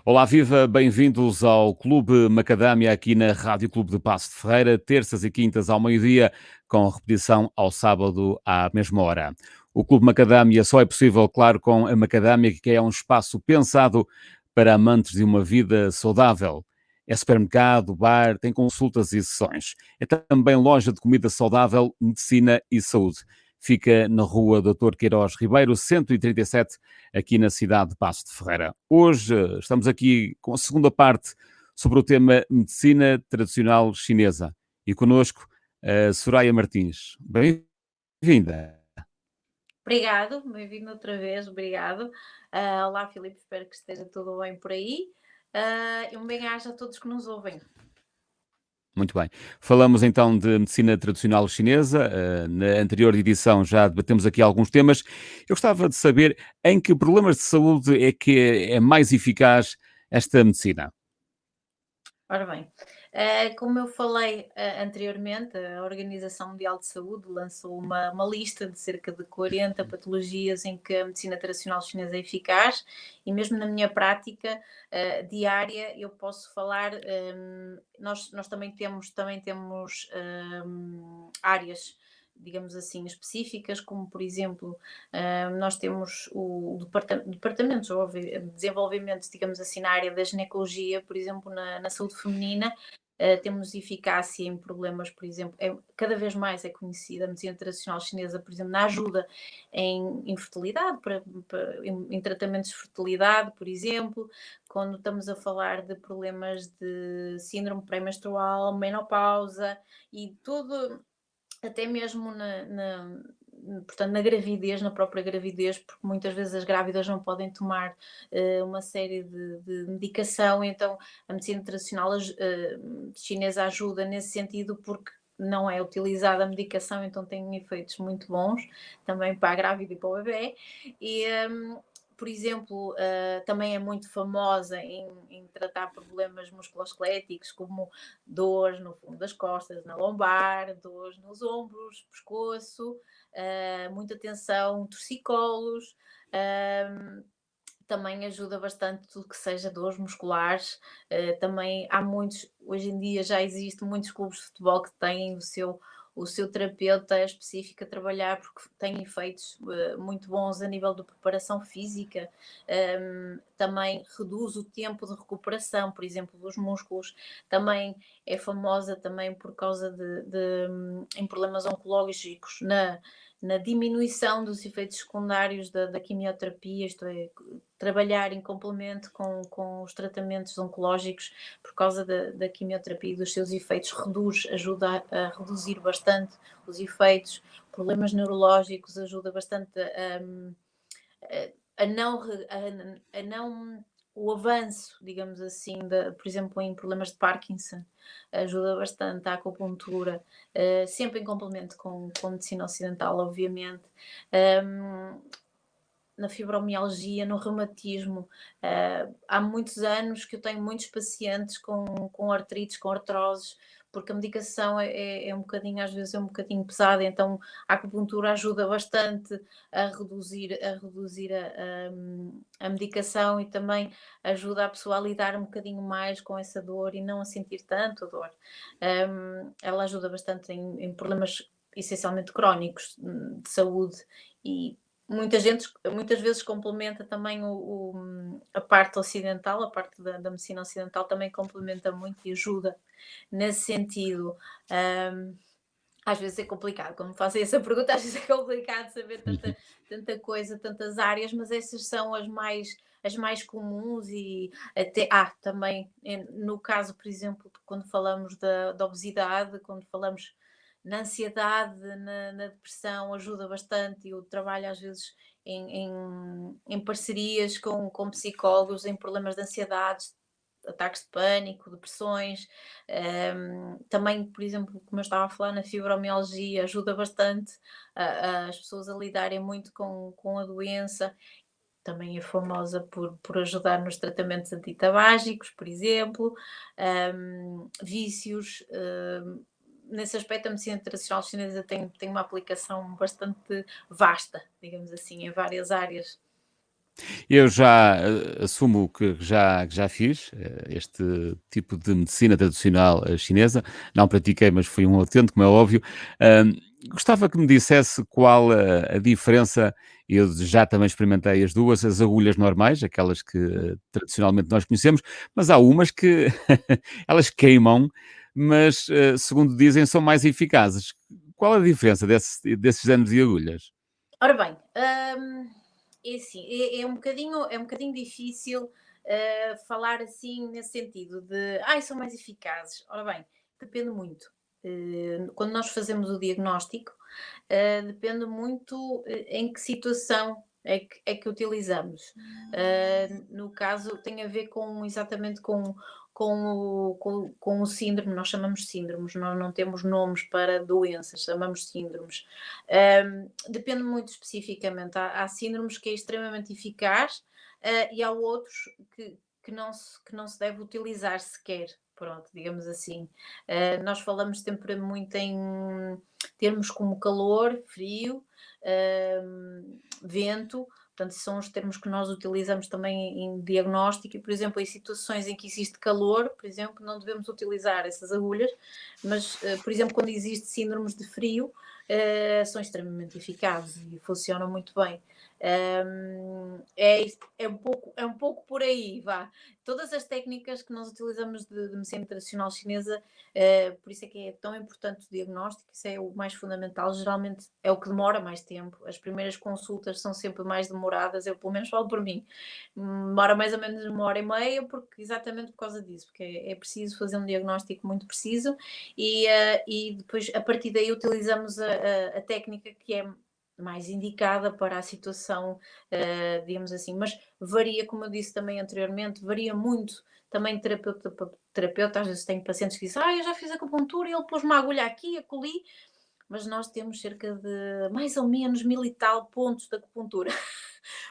Olá, viva, bem-vindos ao Clube Macadâmia aqui na Rádio Clube de Paço de Ferreira, terças e quintas ao meio-dia, com repetição ao sábado à mesma hora. O Clube Macadâmia só é possível, claro, com a Macadâmia, que é um espaço pensado para amantes de uma vida saudável. É supermercado, bar, tem consultas e sessões. É também loja de comida saudável, medicina e saúde. Fica na rua Doutor Queiroz Ribeiro, 137, aqui na cidade de Paço de Ferreira. Hoje estamos aqui com a segunda parte sobre o tema medicina tradicional chinesa. E connosco a Soraya Martins. Bem-vinda. Obrigado, bem-vindo outra vez, obrigado. Olá, Filipe, espero que esteja tudo bem por aí. E um bem-aja a todos que nos ouvem. Muito bem. Falamos então de medicina tradicional chinesa. Na anterior edição já debatemos aqui alguns temas. Eu gostava de saber em que problemas de saúde é que é mais eficaz esta medicina. Ora bem, como eu falei anteriormente, a Organização Mundial de Saúde lançou uma lista de cerca de 40 patologias em que a medicina tradicional chinesa é eficaz, e mesmo na minha prática diária eu posso falar, nós também temos áreas, digamos assim, específicas, como por exemplo, nós temos o departamentos ou desenvolvimentos, digamos assim, na área da ginecologia, por exemplo, na saúde feminina. Temos eficácia em problemas, por exemplo, cada vez mais é conhecida a medicina tradicional chinesa, por exemplo, na ajuda em fertilidade, em tratamentos de fertilidade, por exemplo, quando estamos a falar de problemas de síndrome pré-menstrual, menopausa e tudo, até mesmo portanto, na gravidez, na própria gravidez, porque muitas vezes as grávidas não podem tomar uma série de medicação, então a medicina tradicional chinesa ajuda nesse sentido, porque não é utilizada a medicação, então tem efeitos muito bons também para a grávida e para o bebê. E, por exemplo, também é muito famosa em tratar problemas musculoesqueléticos, como dores no fundo das costas, na lombar, dores nos ombros, pescoço, muita tensão, torcicolos. Também ajuda bastante tudo que seja dores musculares. Também há muitos, hoje em dia já existem muitos clubes de futebol que têm o seu terapeuta específico a trabalhar, porque tem efeitos muito bons a nível de preparação física. Também reduz o tempo de recuperação, por exemplo, dos músculos. Também é famosa também por causa em problemas oncológicos, na diminuição dos efeitos secundários da quimioterapia, isto é, trabalhar em complemento com os tratamentos oncológicos, por causa da quimioterapia e dos seus efeitos, ajuda a reduzir bastante os efeitos. Problemas neurológicos, ajuda bastante a não o avanço, digamos assim, por exemplo, em problemas de Parkinson, ajuda bastante a acupuntura, sempre em complemento com medicina ocidental, obviamente. Um, Na fibromialgia, no reumatismo. Há muitos anos que eu tenho muitos pacientes com artrites, com artroses, porque a medicação é um bocadinho, às vezes é um bocadinho pesada, então a acupuntura ajuda bastante a reduzir a medicação, e também ajuda a pessoa a lidar um bocadinho mais com essa dor e não a sentir tanto a dor. Ela ajuda bastante em problemas essencialmente crónicos de saúde, e muitas vezes complementa também a parte ocidental, a parte da medicina ocidental também complementa muito e ajuda nesse sentido. Ahm, Às vezes é complicado, quando me fazem essa pergunta, às vezes é complicado saber tanta coisa, tantas áreas, mas essas são as mais comuns. E até também no caso, por exemplo, quando falamos da obesidade, quando falamos na ansiedade, na depressão, ajuda bastante. Eu trabalho às vezes em parcerias com psicólogos em problemas de ansiedade, ataques de pânico, depressões. Também, por exemplo, como eu estava a falar, na fibromialgia, ajuda bastante as pessoas a lidarem muito com a doença. Também é famosa por ajudar nos tratamentos antitabágicos, por exemplo. Vícios. Nesse aspecto, a medicina tradicional chinesa tem uma aplicação bastante vasta, digamos assim, em várias áreas. Eu já, assumo que já fiz, este tipo de medicina tradicional, chinesa. Não pratiquei, mas fui um atento, como é óbvio. Hã, Gostava que me dissesse qual a diferença. Eu já também experimentei as 2, as agulhas normais, aquelas que tradicionalmente nós conhecemos, mas há umas que elas queimam, mas, segundo dizem, são mais eficazes. Qual a diferença desses géneros de agulhas? Ora bem, é assim, é um bocadinho difícil, falar assim nesse sentido de: "Ai, são mais eficazes". Ora bem, depende muito. Quando nós fazemos o diagnóstico, depende muito, em que situação é que utilizamos. No caso, tem a ver com exatamente com o síndrome, nós chamamos síndromes, nós não temos nomes para doenças, chamamos síndromes. Depende muito especificamente. Há síndromes que é extremamente eficaz, e há outros que não se deve utilizar sequer. Pronto, digamos assim. Nós falamos sempre muito em termos como calor, frio, vento, portanto, são os termos que nós utilizamos também em diagnóstico e, por exemplo, em situações em que existe calor, por exemplo, não devemos utilizar essas agulhas, mas, por exemplo, quando existe síndromes de frio, são extremamente eficazes e funcionam muito bem. É um pouco por aí, vá. Todas as técnicas que nós utilizamos de medicina tradicional chinesa, por isso é que é tão importante o diagnóstico, isso é o mais fundamental. Geralmente é o que demora mais tempo. As primeiras consultas são sempre mais demoradas, eu pelo menos falo por mim. Demora mais ou menos 1 hora e meia, porque, exatamente por causa disso, porque é preciso fazer um diagnóstico muito preciso e depois, a partir daí, utilizamos a técnica que é mais indicada para a situação, digamos assim. Mas varia, como eu disse também anteriormente, varia muito também de terapeuta para terapeuta. Às vezes tenho pacientes que dizem: eu já fiz acupuntura e ele pôs uma agulha aqui, acolhi, mas nós temos cerca de mais ou menos 1000 e tal pontos de acupuntura.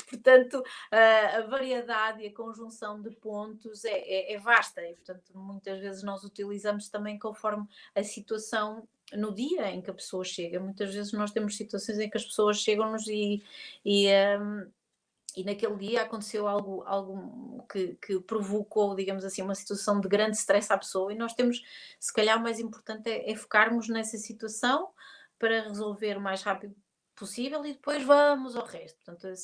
Portanto, a variedade e a conjunção de pontos é vasta e, portanto, muitas vezes nós utilizamos também conforme a situação no dia em que a pessoa chega. Muitas vezes nós temos situações em que as pessoas chegam-nos e, e naquele dia aconteceu algo que provocou, digamos assim, uma situação de grande stress à pessoa, e nós temos, se calhar, o mais importante é focarmos nessa situação para resolver o mais rápido possível e depois vamos ao resto. Portanto, é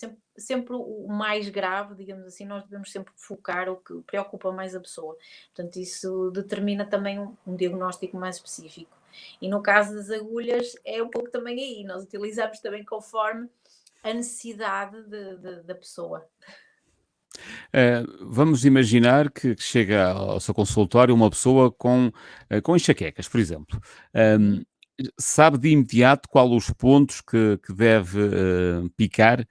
sempre o mais grave, digamos assim, nós devemos sempre focar o que preocupa mais a pessoa. Portanto, isso determina também um diagnóstico mais específico. E no caso das agulhas, é um pouco também aí, nós utilizamos também conforme a necessidade da pessoa. Vamos imaginar que chega ao seu consultório uma pessoa com enxaquecas, por exemplo. Uhum. Hum, Sabe de imediato qual os pontos que deve, picar,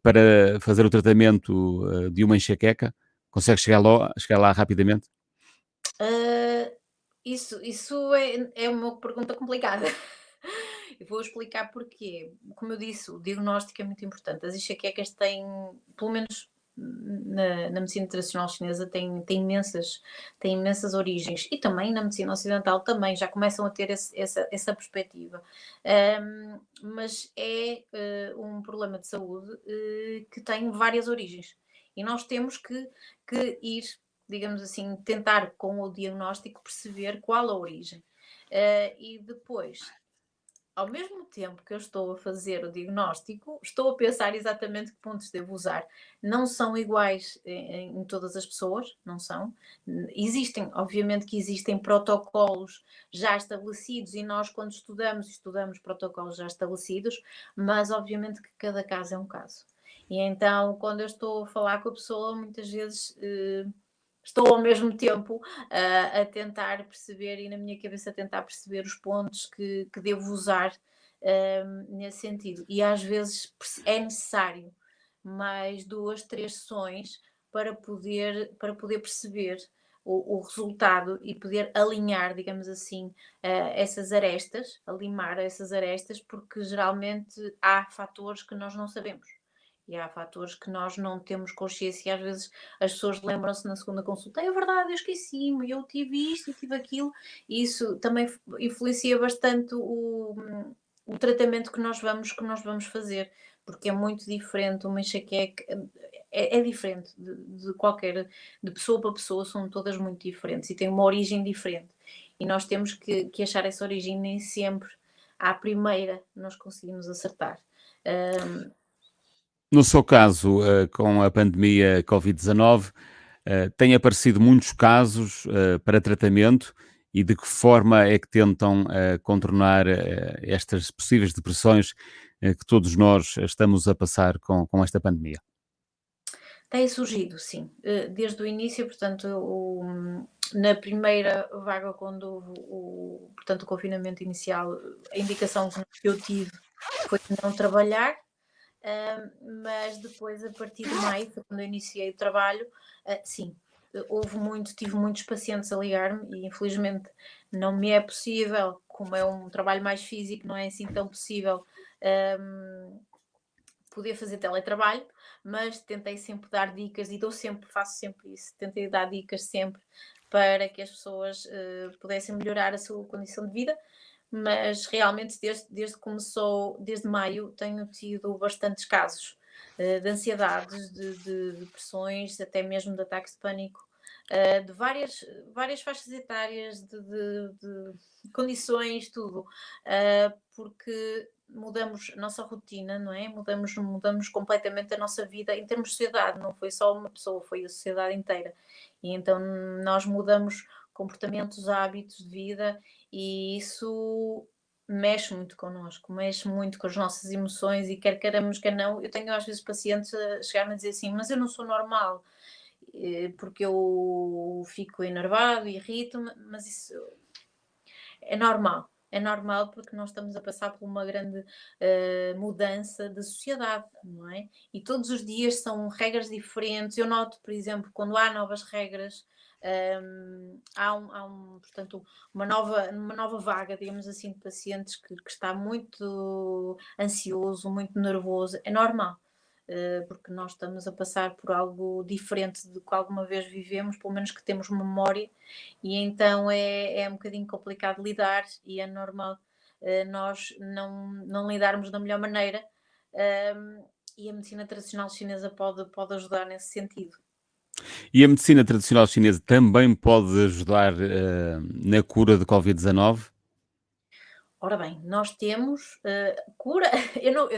para fazer o tratamento, de uma enxaqueca? Consegue chegar lá rapidamente? Ah, isso é uma pergunta complicada. E vou explicar porquê. Como eu disse, o diagnóstico é muito importante. As enxaquecas têm, pelo menos na medicina tradicional chinesa, têm imensas origens. E também na medicina ocidental também já começam a ter essa perspectiva. Mas é um problema de saúde que tem várias origens. E nós temos que ir, digamos assim, tentar com o diagnóstico perceber qual a origem. E depois, ao mesmo tempo que eu estou a fazer o diagnóstico, estou a pensar exatamente que pontos devo usar. Não são iguais em todas as pessoas, não são. Obviamente que existem protocolos já estabelecidos e nós, quando estudamos protocolos já estabelecidos, mas obviamente que cada caso é um caso. E então, quando eu estou a falar com a pessoa, muitas vezes estou ao mesmo tempo a tentar perceber e na minha cabeça a tentar perceber os pontos que devo usar nesse sentido. E às vezes é necessário mais 2, 3 sessões para poder perceber o resultado e poder alinhar, digamos assim, essas arestas, alimar essas arestas, porque geralmente há fatores que nós não sabemos. E há fatores que nós não temos consciência e às vezes as pessoas lembram-se na segunda consulta: é verdade, eu esqueci-me, eu tive isto e tive aquilo. E isso também influencia bastante o tratamento que nós vamos fazer, porque é muito diferente uma enxaqueca. é diferente de qualquer, de pessoa para pessoa, são todas muito diferentes e têm uma origem diferente. E nós temos que achar essa origem, nem sempre à primeira nós conseguimos acertar. Hum, No seu caso, com a pandemia Covid-19, têm aparecido muitos casos, para tratamento e de que forma é que tentam, contornar, estas possíveis depressões, que todos nós estamos a passar com esta pandemia? Tem surgido, sim, desde o início, portanto, na primeira vaga, quando houve portanto, o confinamento inicial, a indicação que eu tive foi não trabalhar. Mas depois, a partir de maio, foi quando eu iniciei o trabalho, sim, tive muitos pacientes a ligar-me e infelizmente não me é possível, como é um trabalho mais físico, não é assim tão possível poder fazer teletrabalho, mas tentei sempre dar dicas e faço sempre isso, tentei dar dicas sempre para que as pessoas pudessem melhorar a sua condição de vida, mas realmente desde que começou, desde maio, tenho tido bastantes casos de ansiedades, de depressões, até mesmo de ataques de pânico, de várias faixas etárias, de condições, tudo, porque mudamos a nossa rotina, não é? Mudamos completamente a nossa vida em termos de sociedade, não foi só uma pessoa, foi a sociedade inteira. E então nós mudamos comportamentos, hábitos de vida e isso mexe muito connosco, mexe muito com as nossas emoções e quer queiramos, quer não. Eu tenho às vezes pacientes a chegar-me a dizer assim, mas eu não sou normal, porque eu fico enervado, irrito-me, mas isso é normal. É normal porque nós estamos a passar por uma grande mudança de sociedade, não é? E todos os dias são regras diferentes. Eu noto, por exemplo, quando há novas regras, portanto, uma nova vaga, digamos assim, de pacientes que está muito ansioso, muito nervoso. É normal, porque nós estamos a passar por algo diferente do que alguma vez vivemos, pelo menos que temos memória, e então é um bocadinho complicado lidar e é normal nós não lidarmos da melhor maneira, e a medicina tradicional chinesa pode ajudar nesse sentido. E a medicina tradicional chinesa também pode ajudar, na cura de Covid-19? Ora bem, nós temos cura,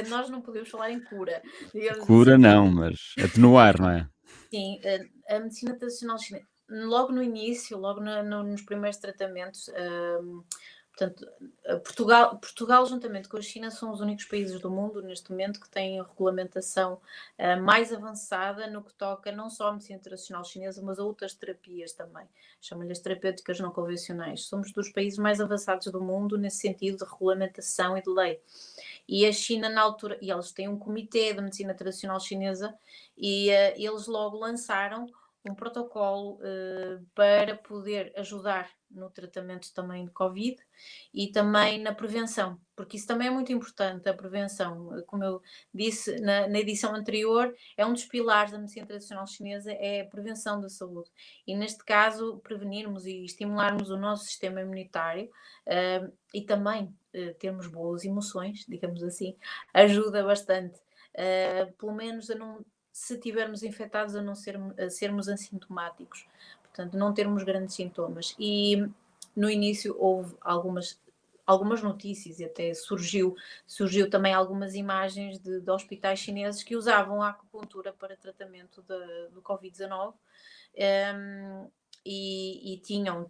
nós não podemos falar em cura, digamos Cura assim. não, mas atenuar, não é? Sim, a medicina tradicional chinesa, logo no início, logo nos primeiros tratamentos, portanto, Portugal, juntamente com a China, são os únicos países do mundo, neste momento, que têm a regulamentação mais avançada no que toca não só à medicina tradicional chinesa, mas a outras terapias também. Chamam-lhe as terapêuticas não convencionais. Somos dos países mais avançados do mundo nesse sentido de regulamentação e de lei. E a China, na altura, e eles têm um comitê de medicina tradicional chinesa, e eles logo lançaram um protocolo para poder ajudar no tratamento também de Covid e também na prevenção, porque isso também é muito importante, a prevenção. Como eu disse na edição anterior, é um dos pilares da medicina tradicional chinesa, é a prevenção da saúde. E neste caso, prevenirmos e estimularmos o nosso sistema imunitário e também termos boas emoções, digamos assim, ajuda bastante. Pelo menos a não, se estivermos infectados, a sermos assintomáticos, portanto, não termos grandes sintomas. E no início houve algumas notícias e até surgiu também algumas imagens de hospitais chineses que usavam a acupuntura para tratamento do Covid-19. E tinham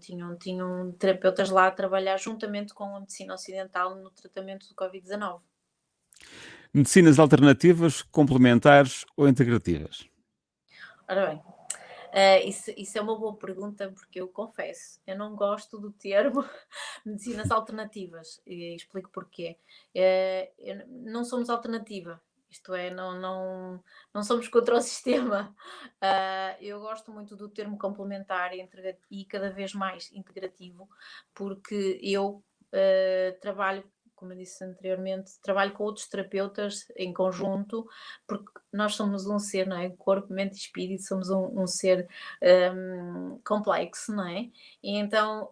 terapeutas lá a trabalhar juntamente com a medicina ocidental no tratamento do Covid-19. Medicinas alternativas, complementares ou integrativas? Ora bem, isso é uma boa pergunta, porque eu confesso, eu não gosto do termo medicinas alternativas, e explico porquê. Não somos alternativa, isto é, não somos contra o sistema. Eu gosto muito do termo complementar e cada vez mais integrativo, porque eu trabalho como eu disse anteriormente, trabalho com outros terapeutas em conjunto, porque nós somos um ser, não é? Corpo, mente e espírito, somos um ser complexo, não é? E então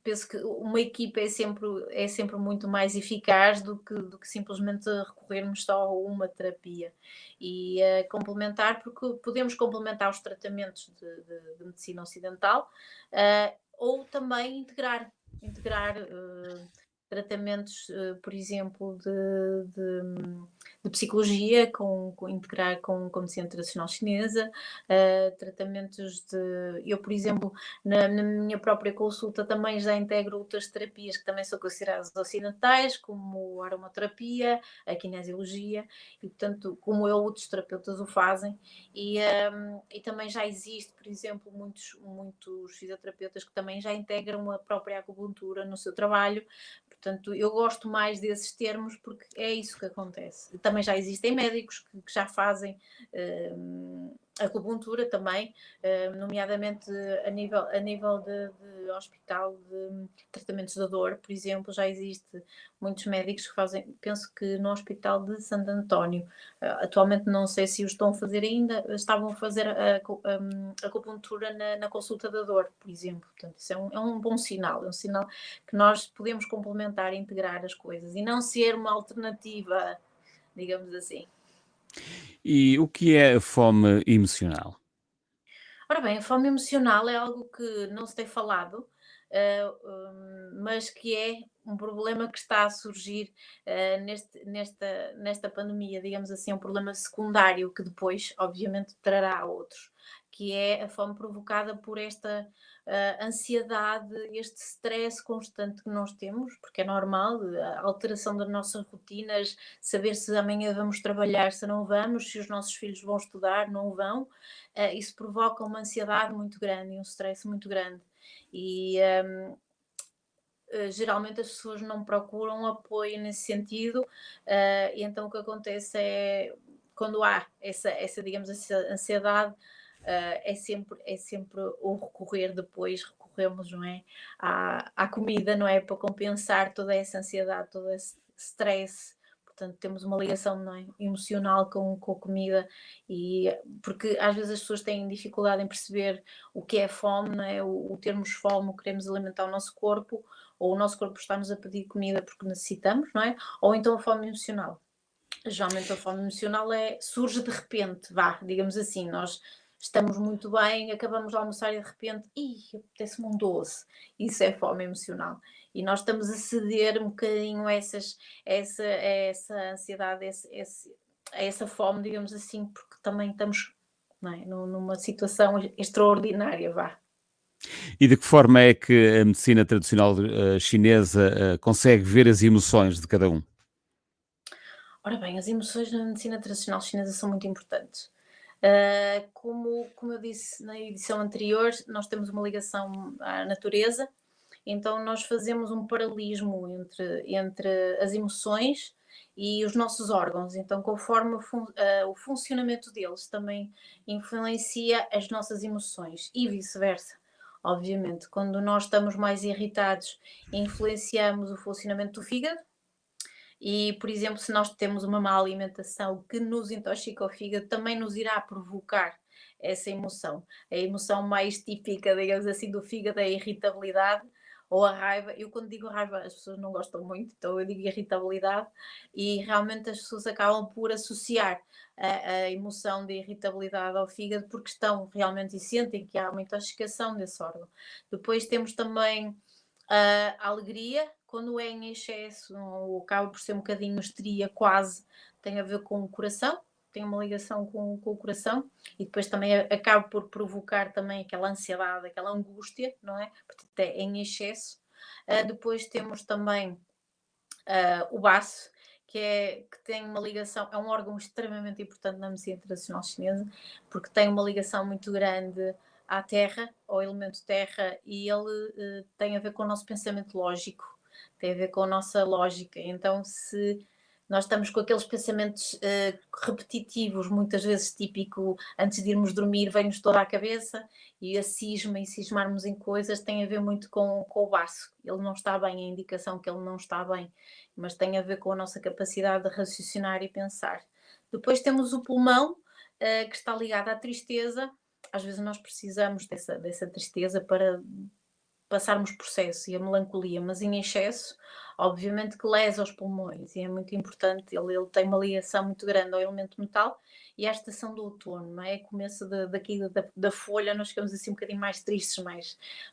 penso que uma equipa é sempre muito mais eficaz do que simplesmente recorrermos só a uma terapia. E complementar, porque podemos complementar os tratamentos de medicina ocidental, ou também integrar tratamentos, por exemplo, de psicologia, integrar com medicina tradicional chinesa, tratamentos de. Eu, por exemplo, na minha própria consulta também já integro outras terapias que também são consideradas ocidentais, como a aromaterapia, a kinesiologia, e portanto, como eu, outros terapeutas o fazem, e também já existe, por exemplo, muitos fisioterapeutas que também já integram a própria acupuntura no seu trabalho. Portanto, eu gosto mais desses termos porque é isso que acontece. Também já existem médicos que já fazem acupuntura também, nomeadamente a nível de hospital de tratamentos da dor, por exemplo, já existe muitos médicos que fazem, penso que no Hospital de Santo António. Atualmente não sei se o estão a fazer ainda, estavam a fazer a acupuntura na consulta da dor, por exemplo. Portanto, isso é um bom sinal, é um sinal que nós podemos complementar e integrar as coisas e não ser uma alternativa, digamos assim. E o que é a fome emocional? Ora bem, a fome emocional é algo que não se tem falado, mas que é um problema que está a surgir nesta pandemia, digamos assim, um problema secundário que depois, obviamente, trará outros, que é a fome provocada por esta ansiedade, este stress constante que nós temos, porque é normal, a alteração das nossas rotinas, saber se amanhã vamos trabalhar, se não vamos, se os nossos filhos vão estudar, não vão. Isso provoca uma ansiedade muito grande e um stress muito grande. E geralmente as pessoas não procuram apoio nesse sentido, e então o que acontece é quando há essa digamos, essa ansiedade, é sempre o recorrer depois, recorremos, não é, à comida, não é, para compensar toda essa ansiedade, todo esse stress. Portanto, temos uma ligação, não é, emocional com a comida, e porque às vezes as pessoas têm dificuldade em perceber o que é fome, não é, o termos fome, o queremos alimentar o nosso corpo, ou o nosso corpo está-nos a pedir comida porque necessitamos, não é? Ou então a fome emocional. Geralmente a fome emocional surge de repente, vá, digamos assim, nós estamos muito bem, acabamos de almoçar e de repente, apetece-me um doce. Isso é fome emocional. E nós estamos a ceder um bocadinho a essa ansiedade, a essa fome, digamos assim, porque também estamos, não é, numa situação extraordinária, vá. E de que forma é que a medicina tradicional, chinesa, consegue ver as emoções de cada um? Ora bem, as emoções na medicina tradicional chinesa são muito importantes. Como eu disse na edição anterior, nós temos uma ligação à natureza, então nós fazemos um paralelismo entre as emoções e os nossos órgãos. Então, conforme o funcionamento deles também influencia as nossas emoções e vice-versa. Obviamente, quando nós estamos mais irritados, influenciamos o funcionamento do fígado e, por exemplo, se nós temos uma má alimentação que nos intoxica o fígado, também nos irá provocar essa emoção. A emoção mais típica, digamos assim, do fígado é a irritabilidade ou a raiva. Eu, quando digo raiva, as pessoas não gostam muito, então eu digo irritabilidade, e realmente as pessoas acabam por associar a emoção de irritabilidade ao fígado porque estão realmente e sentem que há uma intoxicação desse órgão. Depois temos também a alegria, quando é em excesso, ou acaba por ser um bocadinho histeria, quase, tem a ver com o coração, tem uma ligação com o coração, e depois também acaba por provocar também aquela ansiedade, aquela angústia, não é? Portanto, é em excesso. Depois temos também o baço, que tem uma ligação, é um órgão extremamente importante na medicina tradicional chinesa, porque tem uma ligação muito grande à terra, ao elemento terra, e ele tem a ver com o nosso pensamento lógico, tem a ver com a nossa lógica. Então, se Nós estamos com aqueles pensamentos repetitivos, muitas vezes típico, antes de irmos dormir, vem-nos toda a cabeça, e a cisma e cismarmos em coisas tem a ver muito com o baço. Ele não está bem, a indicação que ele não está bem, mas tem a ver com a nossa capacidade de raciocinar e pensar. Depois temos o pulmão, que está ligado à tristeza. Às vezes nós precisamos dessa tristeza para passarmos processo, e a melancolia, mas em excesso, obviamente que lesa os pulmões, e é muito importante, ele tem uma ligação muito grande ao elemento metal e à estação do outono, não é? Começo daqui da folha, nós ficamos assim um bocadinho mais tristes,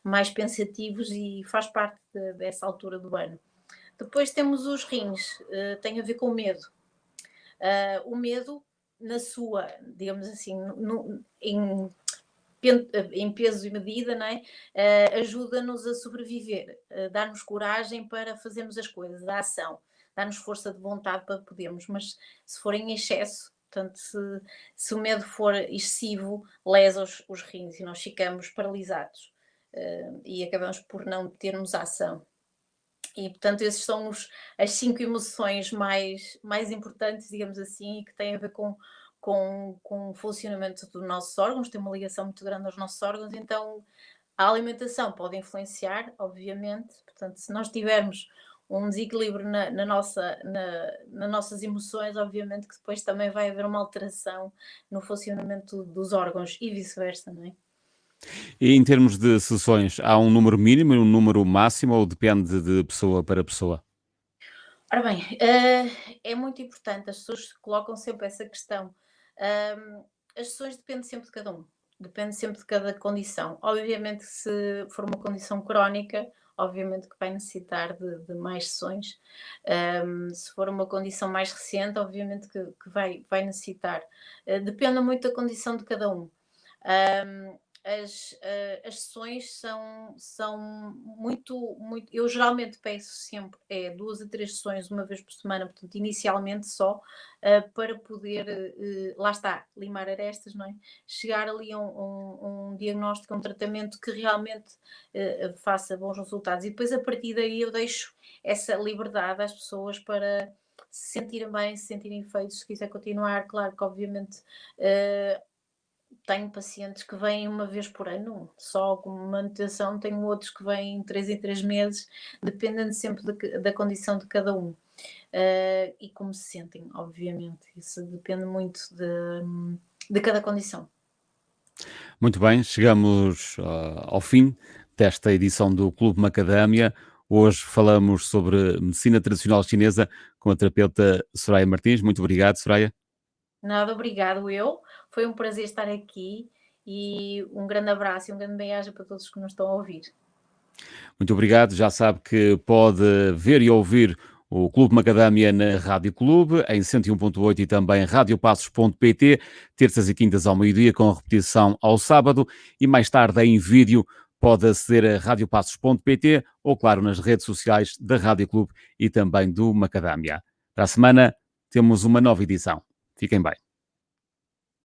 mais pensativos, e faz parte dessa altura do ano. Depois temos os rins, tem a ver com o medo. O medo, na sua, digamos assim, em peso e medida, não é? Ajuda-nos a sobreviver, dá-nos coragem para fazermos as coisas, a ação, dá-nos força de vontade para podermos, mas se for em excesso, portanto, se o medo for excessivo, lesa os rins e nós ficamos paralisados, e acabamos por não termos ação. E, portanto, esses são as 5 emoções mais importantes, digamos assim, e que têm a ver com o funcionamento dos nossos órgãos, tem uma ligação muito grande aos nossos órgãos, então a alimentação pode influenciar, obviamente, portanto, se nós tivermos um desequilíbrio nas nossas emoções, obviamente que depois também vai haver uma alteração no funcionamento dos órgãos e vice-versa, não é? E em termos de sessões, há um número mínimo e um número máximo ou depende de pessoa para pessoa? Ora bem, é muito importante, as pessoas colocam sempre essa questão. As sessões dependem sempre de cada um, depende sempre de cada condição. Obviamente, se for uma condição crónica, obviamente que vai necessitar de mais sessões. Se for uma condição mais recente, obviamente que vai necessitar. Depende muito da condição de cada um. As sessões são muito. Eu geralmente peço sempre 2 a 3 sessões uma vez por semana, portanto, inicialmente só, para poder, lá está, limar arestas, não é? Chegar ali a um diagnóstico, a um tratamento que realmente faça bons resultados. E depois, a partir daí, eu deixo essa liberdade às pessoas para se sentirem bem, se sentirem feitos, se quiser continuar. Claro que, obviamente, eh, tenho pacientes que vêm uma vez por ano, só com manutenção, tenho outros que vêm 3 em 3 meses, dependendo sempre da condição de cada um. E como se sentem, obviamente, isso depende muito de cada condição. Muito bem, chegamos ao fim desta edição do Clube Macadâmia. Hoje falamos sobre medicina tradicional chinesa com a terapeuta Soraya Martins. Muito obrigado, Soraya. Nada, obrigado eu, foi um prazer estar aqui, e um grande abraço e um grande bem-aja para todos que nos estão a ouvir. Muito obrigado. Já sabe que pode ver e ouvir o Clube Macadâmia na Rádio Clube, em 101.8 e também radiopassos.pt, terças e quintas ao meio-dia, com repetição ao sábado, e mais tarde em vídeo pode aceder a radiopassos.pt ou, claro, nas redes sociais da Rádio Clube e também do Macadâmia. Para a semana temos uma nova edição. Fiquem bem.